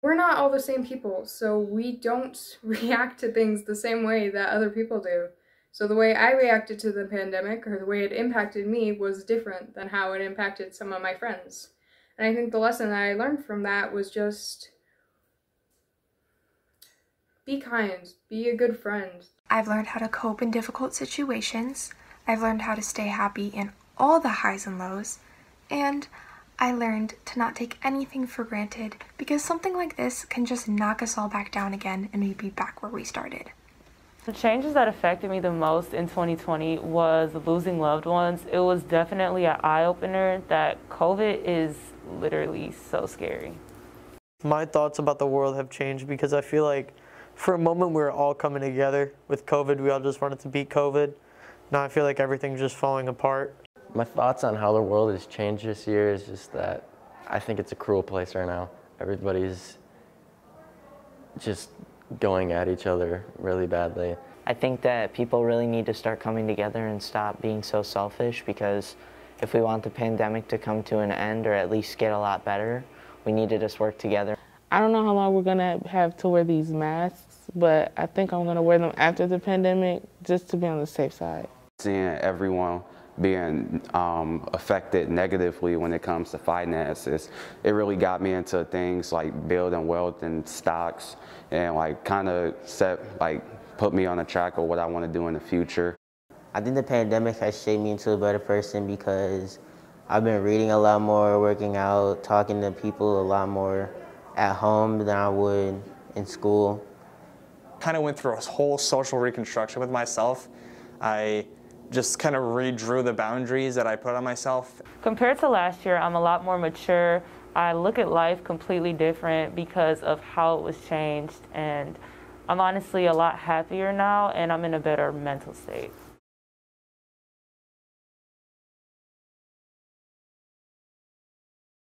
We're not all the same people, so we don't react to things the same way that other people do. So the way I reacted to the pandemic, or the way it impacted me, was different than how it impacted some of my friends. And I think the lesson that I learned from that was just be kind, be a good friend. I've learned how to cope in difficult situations. I've learned how to stay happy in all the highs and lows. And I learned to not take anything for granted, because something like this can just knock us all back down again and we'd be back where we started. The changes that affected me the most in 2020 was losing loved ones. It was definitely an eye-opener that COVID is literally so scary. My thoughts about the world have changed because I feel like for a moment we were all coming together. With COVID, we all just wanted to beat COVID. Now I feel like everything's just falling apart. My thoughts on how the world has changed this year is just that I think it's a cruel place right now. Everybody's just going at each other really badly. I think that people really need to start coming together and stop being so selfish, because if we want the pandemic to come to an end or at least get a lot better, we need to just work together. I don't know how long we're gonna have to wear these masks, but I think I'm gonna wear them after the pandemic just to be on the safe side. Seeing everyone being affected negatively when it comes to finances, it really got me into things like building wealth and stocks, and like kind of put me on a track of what I want to do in the future. I think the pandemic has shaped me into a better person because I've been reading a lot more, working out, talking to people a lot more at home than I would in school. Kind of went through a whole social reconstruction with myself. I just kind of redrew the boundaries that I put on myself. Compared to last year, I'm a lot more mature. I look at life completely different because of how it was changed, and I'm honestly a lot happier now, and I'm in a better mental state.